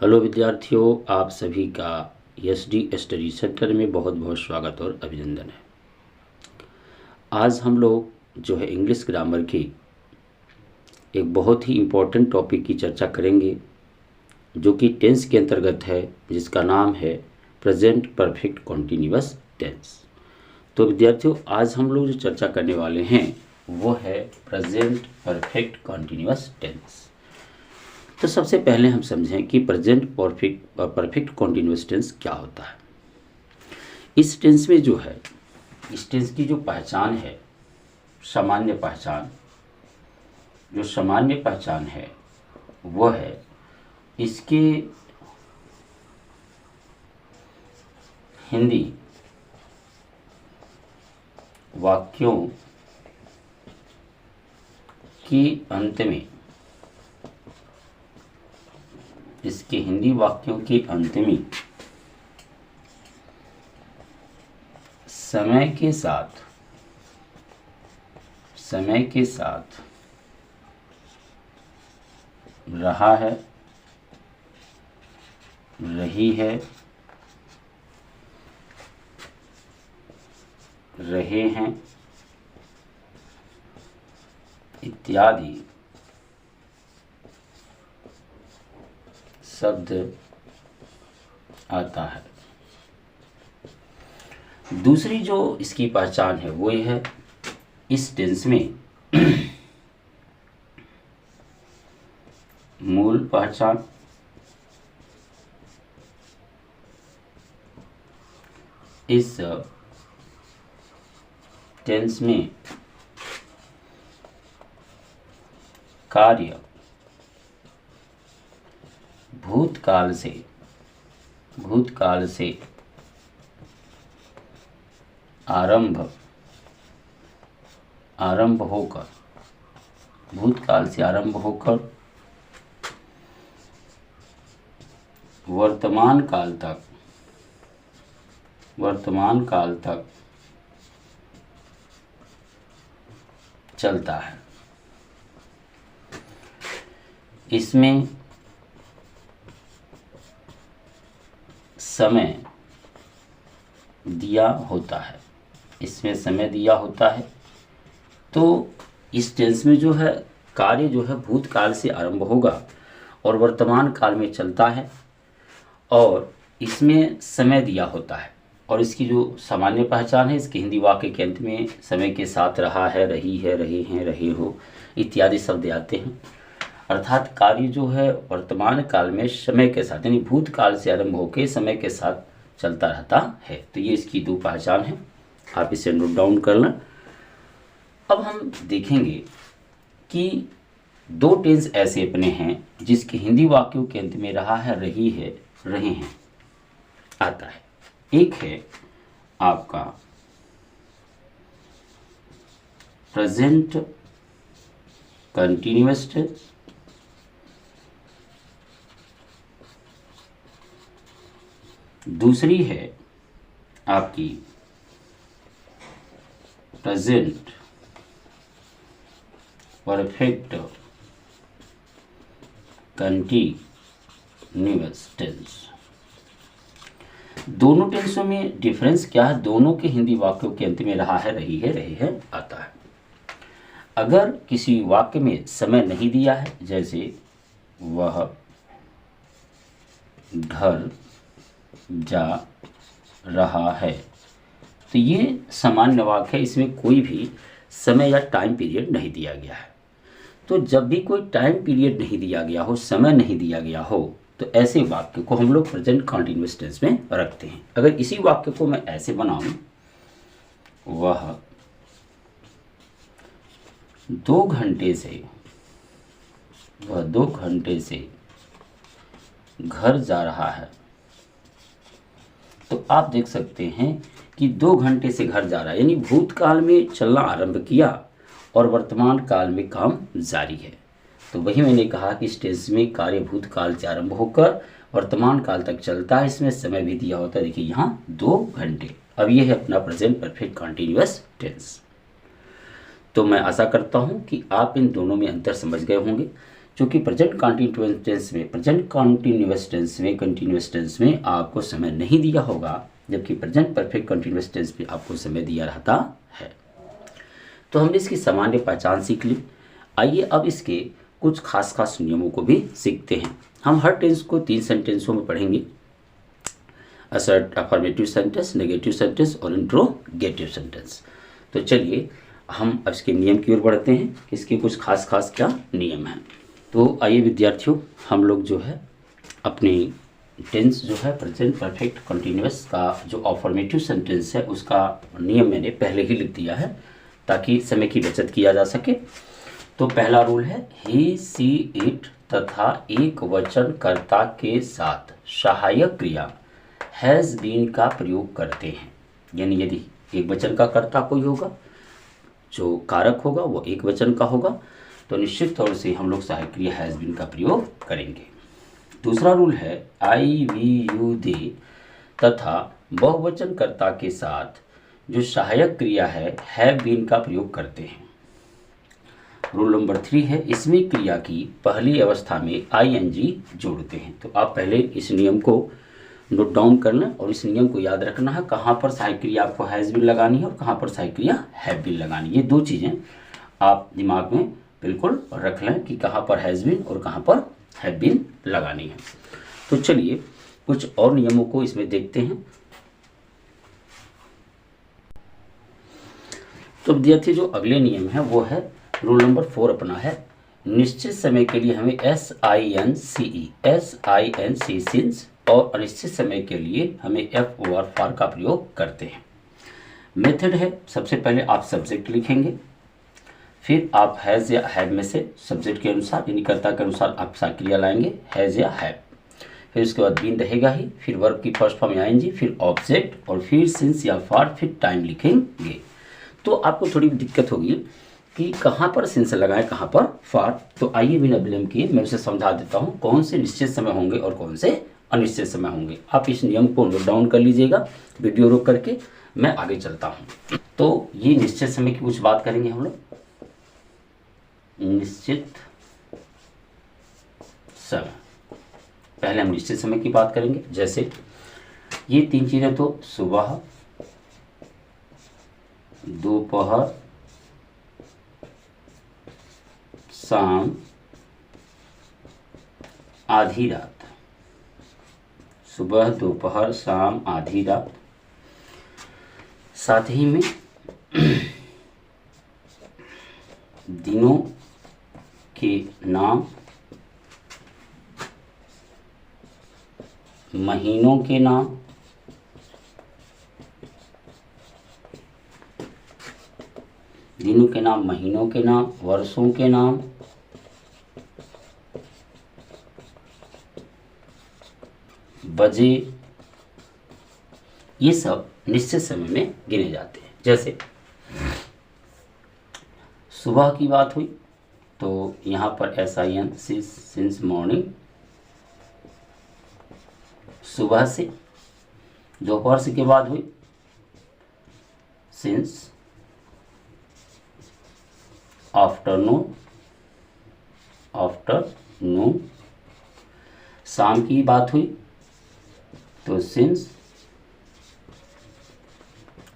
Hello विद्यार्थियों, आप सभी का एसडी स्टडी सेंटर में बहुत बहुत स्वागत और अभिनंदन है। आज हम लोग जो है इंग्लिश ग्रामर की एक बहुत ही इम्पोर्टेंट टॉपिक की चर्चा करेंगे, जो कि टेंस के अंतर्गत है, जिसका नाम है प्रेजेंट परफेक्ट कॉन्टिन्यूअस टेंस। तो विद्यार्थियों, आज हम लोग जो चर्चा करने वाले हैं वो है प्रेजेंट परफेक्ट कॉन्टिन्यूअस टेंस। तो सबसे पहले हम समझें कि प्रेजेंट परफेक्ट कॉन्टिन्यूअस टेंस क्या होता है। इस टेंस में जो है, इस टेंस की जो पहचान है, सामान्य पहचान, जो सामान्य पहचान है वो है इसके हिंदी वाक्यों के अंत में, इसके हिंदी वाक्यों के अंत में समय के साथ रहा है, रही है, रहे हैं इत्यादि शब्द आता है। दूसरी जो इसकी पहचान है वो ये है, इस टेंस में मूल पहचान, इस टेंस में कार्य भूतकाल से आरंभ होकर, भूतकाल से आरंभ होकर वर्तमान काल तक चलता है। इसमें समय दिया होता है, तो इस टेंस में जो है कार्य जो है भूतकाल से आरंभ होगा और वर्तमान काल में चलता है, और इसमें समय दिया होता है। और इसकी जो सामान्य पहचान है, इसके हिंदी वाक्य के अंत में समय के साथ रहा है, रही है, रहे हैं, रहे हो इत्यादि शब्द आते हैं। अर्थात कार्य जो है वर्तमान काल में समय के साथ, यानी भूतकाल से आरंभ होकर समय के साथ चलता रहता है। तो ये इसकी दो पहचान है, आप इसे नोट डाउन कर लें। अब हम देखेंगे कि दो टेंस ऐसे अपने हैं जिसके हिंदी वाक्यों के अंत में रहा है, रही है, रहे हैं आता है। एक है आपका प्रेजेंट कंटिन्यूअस टेंस, दूसरी है आपकी प्रेजेंट परफेक्ट कंटिन्यूअस टेंस। दोनों टेंसों में डिफरेंस क्या है? दोनों के हिंदी वाक्यों के अंत में रहा है, रही है, रहे हैं आता है। अगर किसी वाक्य में समय नहीं दिया है, जैसे वह घर जा रहा है, तो ये सामान्य वाक्य है, इसमें कोई भी समय या टाइम पीरियड नहीं दिया गया है। तो जब भी कोई टाइम पीरियड नहीं दिया गया हो, समय नहीं दिया गया हो, तो ऐसे वाक्य को हम लोग प्रेजेंट कंटिन्यूअस टेंस में रखते हैं। अगर इसी वाक्य को मैं ऐसे बनाऊं, वह 2 घंटे से घर जा रहा है, तो आप देख सकते हैं कि 2 घंटे से घर जा रहा है, यानी भूतकाल में चलना आरंभ किया और वर्तमान काल में काम जारी है। तो वही मैंने कहा कि इस टेंस में कार्य भूतकाल से आरंभ होकर वर्तमान काल तक चलता है, इसमें समय भी दिया होता है। देखिए यहाँ 2 घंटे। अब ये है अपना प्रेजेंट परफेक्ट कंटिन्यूअस टेंस। तो मैं आशा करता हूँ कि आप इन दोनों में अंतर समझ गए होंगे चूँकि प्रेजेंट कंटिन्यूअस टेंस में आपको समय नहीं दिया होगा, जबकि प्रेजेंट परफेक्ट कंटिन्यूअस टेंस में आपको समय दिया रहता है। तो हमने इसकी सामान्य पहचान सीख ली। आइए अब इसके कुछ खास नियमों को भी सीखते हैं। हम हर टेंस को 3 सेंटेंसों में पढ़ेंगे, assert, affirmative sentence, negative sentence और इंट्रोगेटिव सेंटेंस। तो चलिए हम अब इसके नियम की ओर बढ़ते हैं कि इसके कुछ खास क्या नियम हैं। तो आइए विद्यार्थियों, हम लोग जो है अपनी टेंस जो है प्रेजेंट परफेक्ट कंटिन्यूअस का जो अफर्मेटिव सेंटेंस है उसका नियम मैंने पहले ही लिख दिया है ताकि समय की बचत किया जा सके। तो पहला रूल है ही, सी, इट तथा एक वचन कर्ता के साथ सहायक क्रिया हैज़ बीन का प्रयोग करते हैं। यानी यदि एक वचन का कर्ता कोई होगा, जो कारक होगा वो एक वचन का होगा, तो निश्चित तौर से हम लोग सहायक क्रिया हैज़ बीन का प्रयोग करेंगे। दूसरा रूल है आई, वी, यू, दे तथा बहुवचन कर्ता के साथ जो सहायक क्रिया है हैव बीन का प्रयोग करते हैं। रूल नंबर 3 है इसमें क्रिया की पहली अवस्था में आईएनजी जोड़ते हैं। तो आप पहले इस नियम को नोट डाउन करना और इस नियम को याद रखना है, कहाँ पर सहायक क्रिया आपको हैज़ बीन लगानी है और कहाँ पर सहायक क्रिया हैव बीन लगानी है। ये 2 चीज़ें आप दिमाग में बिल्कुल रख लें कि कहाँ पर हैज़ बीन और कहाँ पर हैव बीन लगानी है। तो चलिए कुछ और नियमों को इसमें देखते हैं। तो विद्यार्थी जो अगले नियम है वो है रूल नंबर 4 अपना है, निश्चित समय के लिए हमें SINCE सिंस और अनिश्चित समय के लिए हमें FOR फॉर का प्रयोग करते हैं। मेथड है, सबसे पहले आप सब्जेक्ट लिखेंगे, फिर आप हैज़ या हैव में से सब्जेक्ट के अनुसार यानी कर्ता के अनुसार आप सहायक क्रिया लाएंगे हैज़ या हैव, फिर उसके बाद बीन रहेगा ही, फिर वर्ब की फर्स्ट फॉर्म आएंगे, फिर ऑब्जेक्ट और फिर सिंस या फॉर, फिर टाइम लिखेंगे। तो आपको थोड़ी दिक्कत होगी कि कहाँ पर सिंस लगाएं, कहाँ पर फॉर। तो आइए बिना विलंब किए मैं उसे समझा देता हूँ कौन से निश्चित समय होंगे और कौन से अनिश्चित समय होंगे। आप इस नियम को नोट डाउन कर लीजिएगा, वीडियो रोक करके मैं आगे चलता हूँ। तो ये निश्चित समय की कुछ बात करेंगे हम लोग। निश्चित समय, पहले हम निश्चित समय की बात करेंगे। जैसे ये 3 चीज़ें, तो सुबह, दोपहर, शाम, आधी रात। सुबह, दोपहर, शाम, आधी रात। साथ ही में दिनों के नाम, महीनों के नाम, दिनों के नाम, महीनों के नाम, वर्षों के नाम, बजे, ये सब निश्चित समय में गिने जाते हैं। जैसे सुबह की बात हुई तो यहाँ पर SIN सिंस मॉर्निंग, सुबह से। दोपहर से के बाद हुई सिंस आफ्टरनून, शाम की बात हुई तो सिंस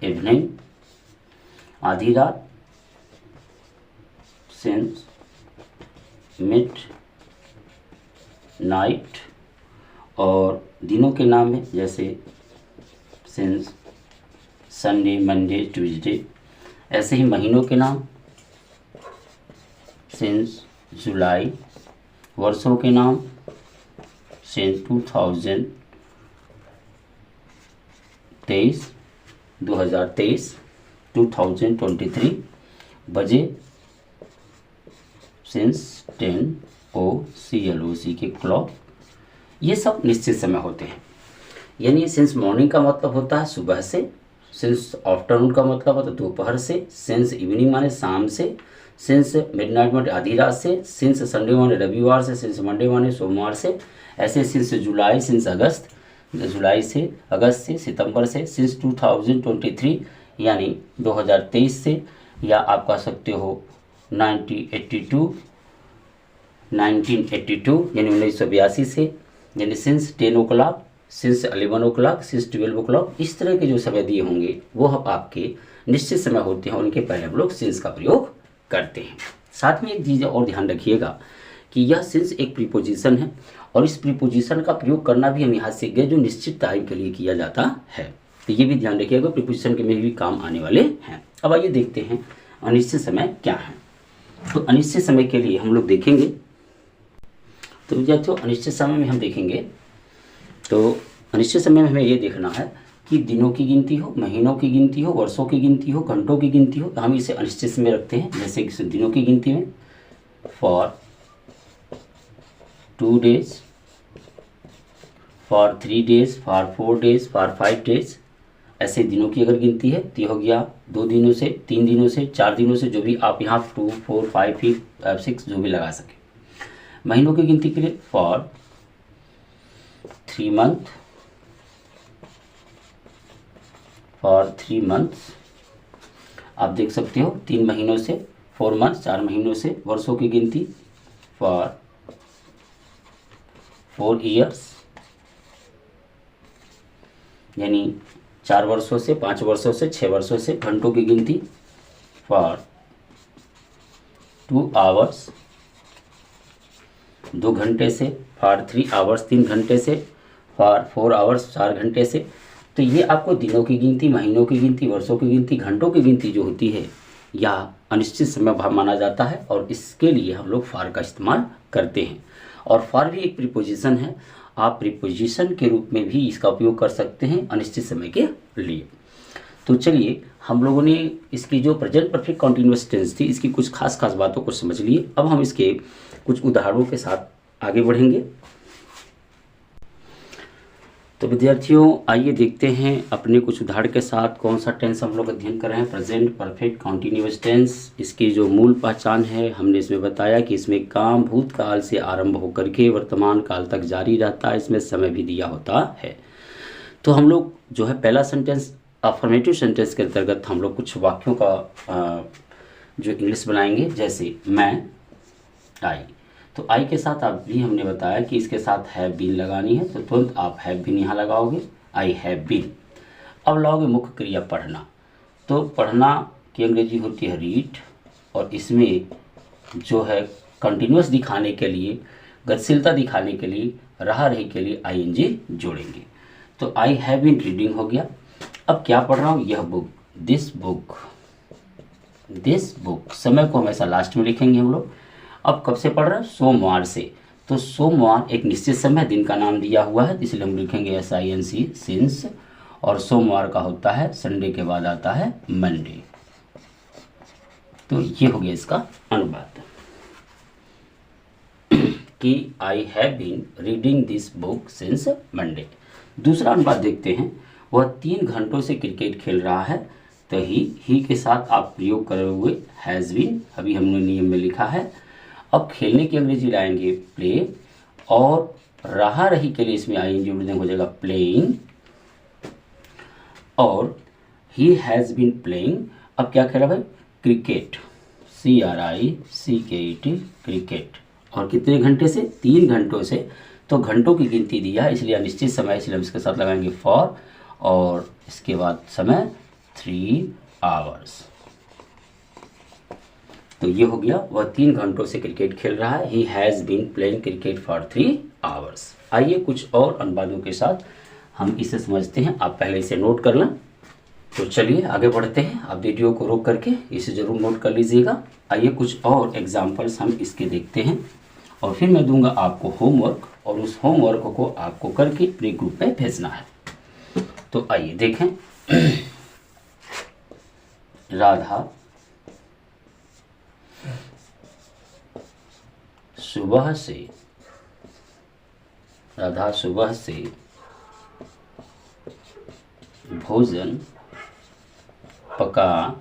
इवनिंग, आधी रात सिंस मिड नाइट, और दिनों के नाम में जैसे सिंस संडे, मंडे, ट्यूसडे। ऐसे ही महीनों के नाम सिंस जुलाई, वर्षों के नाम सिंस 2023, 2023, बजे सिंस 10 OCLOC के क्लॉक। ये सब निश्चित समय होते हैं। यानी सिंस मॉर्निंग का मतलब होता है सुबह से, सिंस आफ्टरनून का मतलब होता है दोपहर से, सिंस इवनिंग माने शाम से, सिंस मिडनाइट माने आधी रात से, सिंस संडे माने रविवार से, सिंस मंडे माने सोमवार से। ऐसे सिंस जुलाई, सिंस अगस्त, जुलाई से, अगस्त से, सितंबर से, सिंस 2023 यानी 2023 से, या आप कह सकते हो 1982 1982 यानी 1982 से, यानी सिंस 10 ओ क्लॉक, सिंस 11 ओ क्लॉक, सिंस 12 ओ क्लॉक, इस तरह के जो समय दिए होंगे वो आपके निश्चित समय होते हैं, उनके पहले हम लोग सिंस का प्रयोग करते हैं। साथ में एक चीज़ और ध्यान रखिएगा कि यह सिंस एक प्रीपोजिशन है और इस प्रीपोजिशन का प्रयोग करना भी हम यहाँ सीख गए जो निश्चित टाइम के लिए किया जाता है, तो ये भी ध्यान रखिएगा, प्रीपोजिशन के में भी काम आने वाले हैं। अब आइए देखते हैं अनिश्चित समय क्या है। तो अनिश्चित समय के लिए हम लोग देखेंगे, तो विद्यार्थियों अनिश्चित समय में हम देखेंगे, तो अनिश्चित समय में हमें ये देखना है कि दिनों की गिनती हो, महीनों की गिनती हो, वर्षों की गिनती हो, घंटों की गिनती हो, तो हम इसे अनिश्चित समय रखते हैं। जैसे कि दिनों की गिनती में for 2 days, for 3 days, for 4 days, for 5 days, ऐसे दिनों की अगर गिनती है तो ये हो गया 2 दिनों से, 3 दिनों से, 4 दिनों से, जो भी आप यहाँ 2, 4, 5, 6 जो भी लगा सके। महीनों की गिनती के लिए फॉर 3 month, फॉर 3 months, आप देख सकते हो 3 महीनों से, 4 months 4 महीनों से। वर्षों की गिनती फॉर 4 years, यानी 4 वर्षों से, 5 वर्षों से, 6 वर्षों से। घंटों की गिनती फॉर 2 hours, 2 घंटे से। फॉर 3 hours, 3 घंटे से। फॉर 4 hours, 4 घंटे से। तो ये आपको दिनों की गिनती, महीनों की गिनती, वर्षों की गिनती, घंटों की गिनती जो होती है या अनिश्चित समय भाव माना जाता है और इसके लिए हम लोग फॉर का इस्तेमाल करते हैं। और फॉर भी एक प्रीपोजिशन है, आप प्रीपोजिशन के रूप में भी इसका उपयोग कर सकते हैं अनिश्चित समय के लिए। तो चलिए हम लोगों ने इसकी जो प्रेजेंट परफेक्ट कॉन्टिन्यूअस टेंस थी इसकी कुछ खास बातों को समझ लिए। अब हम इसके कुछ उदाहरणों के साथ आगे बढ़ेंगे। तो विद्यार्थियों आइए देखते हैं अपने कुछ उदाहरण के साथ कौन सा टेंस हम लोग अध्ययन कर रहे हैं, प्रेजेंट परफेक्ट कॉन्टिन्यूअस टेंस। इसकी जो मूल पहचान है हमने इसमें बताया कि इसमें काम भूतकाल से आरंभ होकर के वर्तमान काल तक जारी रहता है, इसमें समय भी दिया होता है। तो हम लोग जो है पहला सेंटेंस अफर्मेटिव सेंटेंस के अंतर्गत हम लोग कुछ वाक्यों का जो इंग्लिश बनाएंगे, जैसे मैं, आई। तो आई के साथ आप भी हमने बताया कि इसके साथ हैव बीन लगानी है, तो तुरंत आप हैव बीन यहाँ लगाओगे, आई हैव बीन। अब लाओगे मुख्य क्रिया पढ़ना, तो पढ़ना की अंग्रेजी होती है रीड, और इसमें जो है कंटिन्यूअस दिखाने के लिए, गतिशीलता दिखाने के लिए, रहा रही के लिए आईएनजी जोड़ेंगे। तो आई हैव बीन रीडिंग हो गया। अब क्या पढ़ रहा हूँ, यह book, this book, this book. समय को हमेशा लास्ट में लिखेंगे हम लोग। अब कब से पढ़ रहे हैं, सोमवार से, तो सोमवार एक निश्चित समय दिन का नाम दिया हुआ है, इसलिए हम लिखेंगे SINC, सिंस, और सोमवार का होता है संडे के बाद आता है मंडे। तो ये हो गया इसका अनुवाद कि I have been reading this book since Monday. दूसरा अनुवाद देखते हैं, वह 3 घंटों से क्रिकेट खेल रहा है, तो ही के साथ आप प्रयोग करे हुए हैज़ बीन, अभी हमने नियम में लिखा है। अब खेलने की अंग्रेजी लाएंगे प्ले, और रहा रही के लिए इसमें आईएनजी हो जाएगा प्लेइंग, और ही हैज़ बीन प्लेइंग। अब क्या कह रहा भाई, क्रिकेट, CRICKET, क्रिकेट। और कितने घंटे से, 3 घंटों से। तो घंटों की गिनती दिया इसलिए अनिश्चित समय, इसलिए हम इसके साथ लगाएंगे फॉर, और इसके बाद समय 3 hours। तो ये हो गया, वह 3 घंटों से क्रिकेट खेल रहा है, he has been playing cricket for 3 hours। आइए कुछ और अनुवादों के साथ हम इसे समझते हैं, आप पहले इसे नोट कर लें। तो चलिए आगे बढ़ते हैं, आप वीडियो को रोक करके इसे ज़रूर नोट कर लीजिएगा। आइए कुछ और एग्जाम्पल्स हम इसके देखते हैं, और फिर मैं दूंगा आपको होमवर्क, और उस होमवर्क को आपको करके प्ले ग्रुप में भेजना है। तो आइए देखें, राधा सुबह से भोजन पका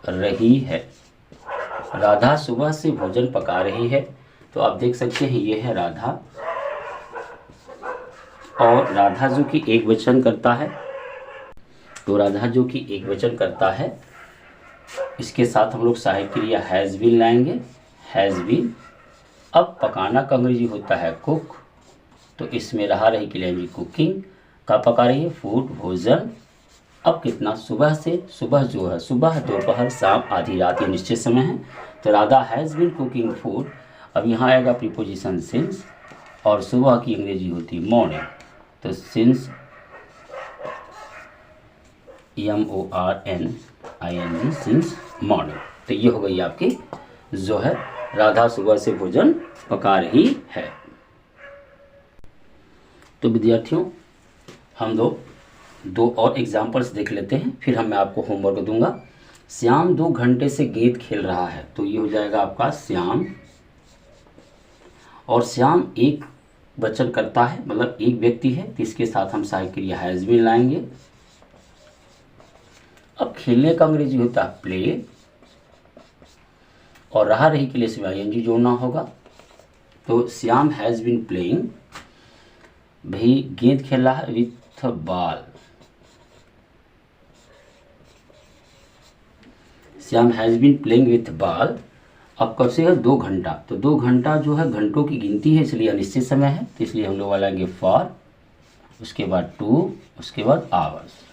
रही है। राधा सुबह से भोजन पका रही है, तो आप देख सकते हैं ये है राधा, और राधा जो कि एक वचन करता है, तो राधा जो कि एक वचन करता है, इसके साथ हम लोग सहायक क्रिया हैज़ बीन लाएंगे, हैज़ बीन, अब पकाना का अंग्रेजी होता है कुक, तो इसमें रहा रही के लिए भी कुकिंग का पका रही है, फूड भोजन। अब कितना, सुबह से, सुबह जो है सुबह, दोपहर, शाम, आधी रात, ये निश्चित समय है। तो Radha has been cooking food. अब यहाँ आएगा प्रीपोजिशन सिंस, और सुबह की अंग्रेजी होती है मॉर्निंग, तो सिंस MORNING सिंस मॉर्निंग। तो ये हो गई आपकी जो है राधा सुबह से भोजन पका रही है। तो विद्यार्थियों हम दो और एग्जाम्पल्स देख लेते हैं, फिर मैं आपको होमवर्क दूंगा। श्याम 2 घंटे से गेंद खेल रहा है, तो ये हो जाएगा आपका श्याम। और श्याम एक वचन करता है, मतलब एक व्यक्ति है, तो इसके साथ हम सहायक क्रिया हैज़ बीन लाएंगे। अब खेलने का अंग्रेजी होता है प्ले, और रहा रही के लिए इसमें ING जोड़ना होगा। तो श्याम हैज़ बीन प्लेइंग, भाई गेंद खेल रहा है with ball. Shyam has been playing with ball. अब कब से है, 2 घंटा, तो 2 घंटा जो है घंटों की गिनती है, इसलिए अनिश्चित समय है, तो इसलिए हम लोग लाएंगे फॉर, उसके बाद 2, उसके बाद आवर्स।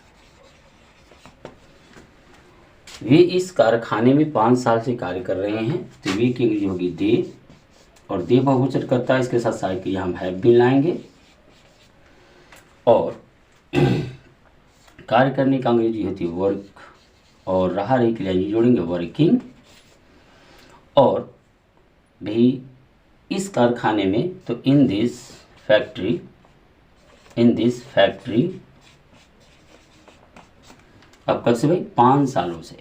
वे इस कारखाने में 5 साल से कार्य कर रहे हैं, तो वे की अंग्रेजी होगी दे, और दे बहुवचन करता है, इसके साथ सहायक क्रिया हम हैव बीन लाएंगे। और कार्य करने का अंग्रेजी होती है वर्क, और रहा रही के लिए जोड़ेंगे वर्किंग। और भाई इस कारखाने में, तो इन दिस फैक्ट्री, अब कब से भाई, 5 सालों से,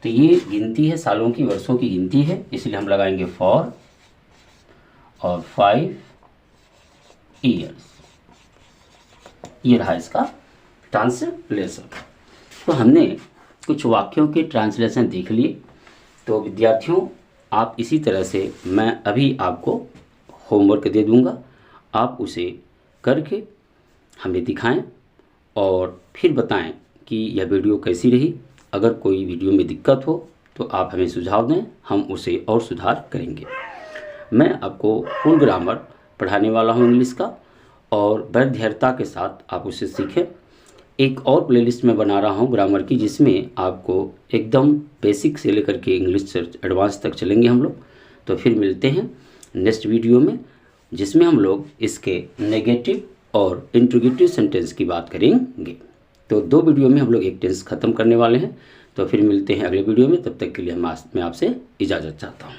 तो ये गिनती है सालों की, वर्षों की गिनती है, इसलिए हम लगाएंगे फॉर, और 5 ईयर्स। ये रहा इसका ट्रांसलेशन। तो हमने कुछ वाक्यों के ट्रांसलेशन देख लिए। तो विद्यार्थियों आप इसी तरह से, मैं अभी आपको होमवर्क दे दूंगा, आप उसे करके हमें दिखाएं और फिर बताएं कि यह वीडियो कैसी रही। अगर कोई वीडियो में दिक्कत हो तो आप हमें सुझाव दें, हम उसे और सुधार करेंगे। मैं आपको फुल ग्रामर पढ़ाने वाला हूं इंग्लिश का, और बड़ी धैर्यता के साथ आप उसे सीखें। एक और प्लेलिस्ट में बना रहा हूं ग्रामर की, जिसमें आपको एकदम बेसिक से लेकर के इंग्लिश एडवांस तक चलेंगे हम लोग। तो फिर मिलते हैं नेक्स्ट वीडियो में, जिसमें हम लोग इसके नेगेटिव और इंट्रोगेटिव सेंटेंस की बात करेंगे। तो 2 वीडियो में हम लोग एक टेंस ख़त्म करने वाले हैं। तो फिर मिलते हैं अगले वीडियो में, तब तक के लिए मैं आपसे इजाज़त चाहता हूँ।